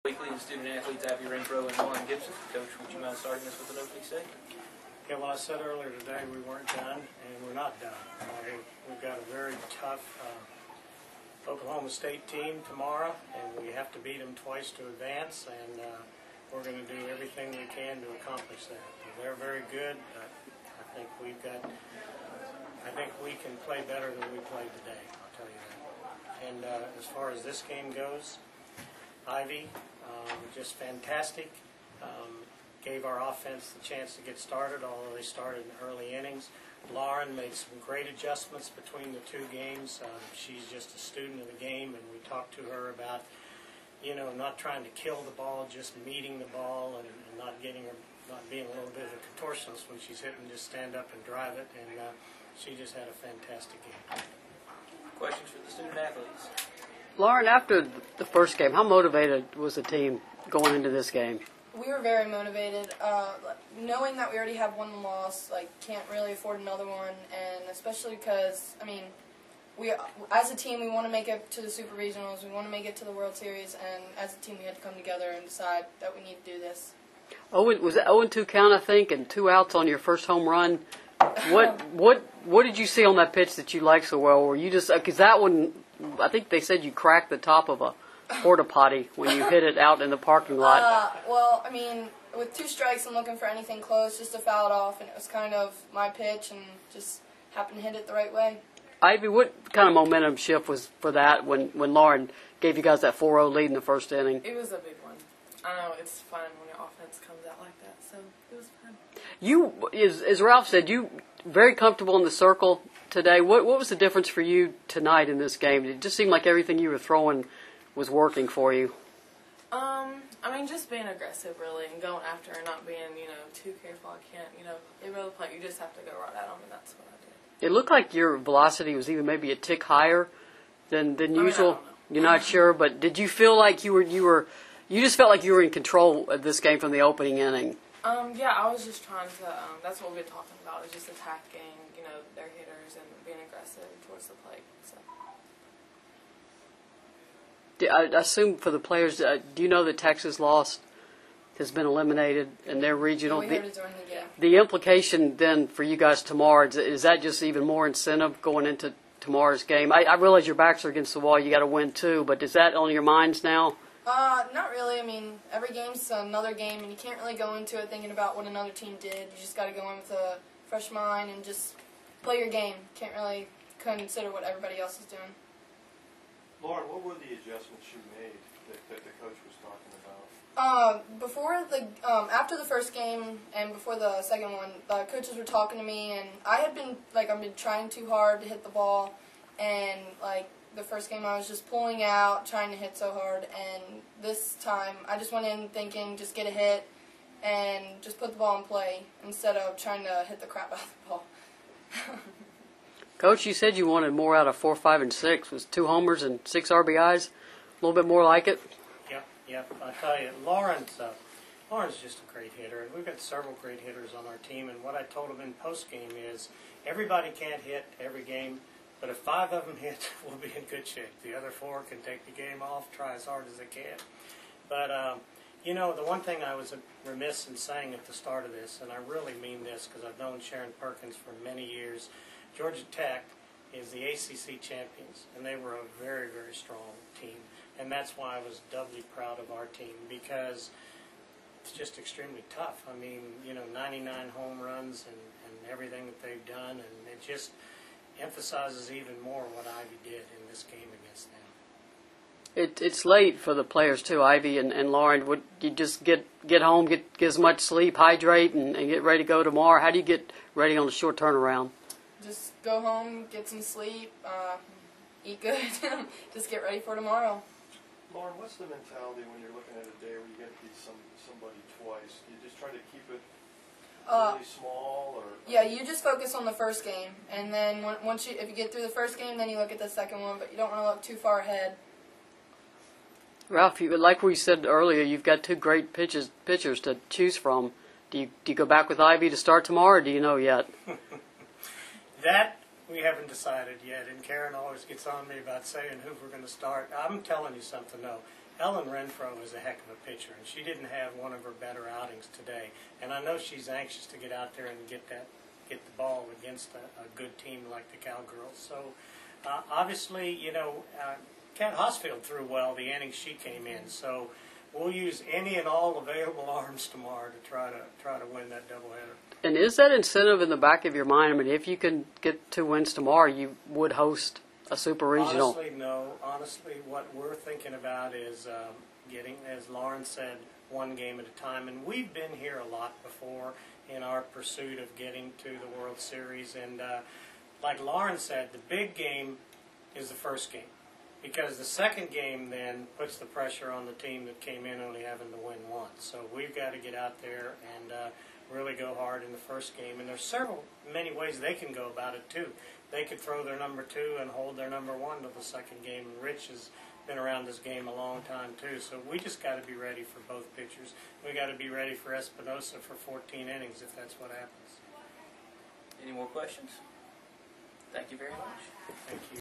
Weekly and student athletes Abby Renfro and Lauren Gibson. Coach, would you mind starting us with an opening statement? Yeah, well, I said earlier today we weren't done, and we're not done. We've got a very tough Oklahoma State team tomorrow, and we have to beat them twice to advance, and we're going to do everything we can to accomplish that. They're very good, but I think we can play better than we played today, I'll tell you that. And as far as this game goes, Ivy, just fantastic. Gave our offense the chance to get started, although they started in early innings. Lauren made some great adjustments between the two games. She's just a student of the game, and we talked to her about, not trying to kill the ball, just meeting the ball and not being a little bit of a contortionist when she's hitting, just stand up and drive it. And she just had a fantastic game. Questions for the student athletes? Lauren, after the first game, how motivated was the team going into this game? We were very motivated. Knowing that we already have one loss, can't really afford another one, and especially because, we as a team, we want to make it to the Super Regionals, we want to make it to the World Series, and as a team, we had to come together and decide that we need to do this. Was it 0-2 count, I think, and 2 outs on your first home run? What did you see on that pitch that you liked so well? Were you just because that one? I think they said you cracked the top of a porta potty when you hit it out in the parking lot. With 2 strikes, I'm looking for anything close just to foul it off, and it was kind of my pitch, and just happened to hit it the right way. Ivy, what kind of momentum shift was for that when Lauren gave you guys that 4-0 lead in the first inning? It was a big one. I know it's fun when your offense comes out like that, so it was fun. You, as Ralph said, you very comfortable in the circle today. What was the difference for you tonight in this game? It just seemed like everything you were throwing was working for you. Just being aggressive, really, and going after and not being, too careful. I can't, they really play. You just have to go right at them, and that's what I did. It looked like your velocity was even maybe a tick higher than usual. I don't know. You're not sure, but did you feel like you just felt like you were in control of this game from the opening inning? Yeah, I was just trying to, that's what we've been talking about, is just attacking, their hitters and being aggressive towards the plate, so. I assume for the players, do you know that Texas lost, has been eliminated in their regional? Yeah, we heard it during the game. The implication then for you guys tomorrow, is that just even more incentive going into tomorrow's game? I realize your backs are against the wall, you got to win too, but is that on your minds now? Not really. Every game's another game, and you can't really go into it thinking about what another team did. You just got to go in with a fresh mind and just play your game. Can't really consider what everybody else is doing. Lauren, what were the adjustments you made that the coach was talking about? After the first game and before the second one, the coaches were talking to me, and I had been I've been trying too hard to hit the ball, and the first game I was just pulling out, trying to hit so hard, and this time I just went in thinking just get a hit and just put the ball in play instead of trying to hit the crap out of the ball. Coach, you said you wanted more out of 4, 5, and 6. Was 2 homers and 6 RBIs? A little bit more like it? Yep. I tell you, Lauren's just a great hitter, and we've got several great hitters on our team. And what I told them in postgame is everybody can't hit every game, but if 5 of them hit, we'll be in good shape. The other 4 can take the game off, try as hard as they can. But the one thing I was remiss in saying at the start of this, and I really mean this because I've known Sharon Perkins for many years. Georgia Tech is the ACC champions, and they were a very, very strong team. And that's why I was doubly proud of our team, because it's just extremely tough. 99 home runs and everything that they've done, and it just emphasizes even more what Ivy did in this game against them. It's late for the players too, Ivy and Lauren. Would you just get home, get as much sleep, hydrate, and get ready to go tomorrow? How do you get ready on a short turnaround? Just go home, get some sleep, eat good, just get ready for tomorrow. Lauren, what's the mentality when you're looking at a day where you get to beat somebody twice? Do you just try to keep it really small, or? Yeah, you just focus on the first game, and then if you get through the first game, then you look at the second one, but you don't want to look too far ahead. Ralph, like we said earlier, you've got 2 great pitchers to choose from. Do you go back with Ivy to start tomorrow, or do you know yet? That we haven't decided yet, and Karen always gets on me about saying who we're going to start. I'm telling you something, though. Ellen Renfro is a heck of a pitcher, and she didn't have one of her better outings today. And I know she's anxious to get out there and get the ball against a good team like the Cowgirls. So obviously, you know, Kat Hosfield threw well the inning she came in. So we'll use any and all available arms tomorrow to try to win that doubleheader. And is that incentive in the back of your mind? I mean, if you can get 2 wins tomorrow, you would host a super regional. Honestly, no. Honestly, what we're thinking about is getting, as Lauren said, one game at a time. And we've been here a lot before in our pursuit of getting to the World Series. And like Lauren said, the big game is the first game, because the second game then puts the pressure on the team that came in only having to win once. So we've got to get out there and really go hard in the first game. And there's many ways they can go about it too. They could throw their number 2 and hold their number 1 to the second game. And Rich has been around this game a long time too. So we just got to be ready for both pitchers. We got to be ready for Espinosa for 14 innings if that's what happens. Any more questions? Thank you very much. Thank you.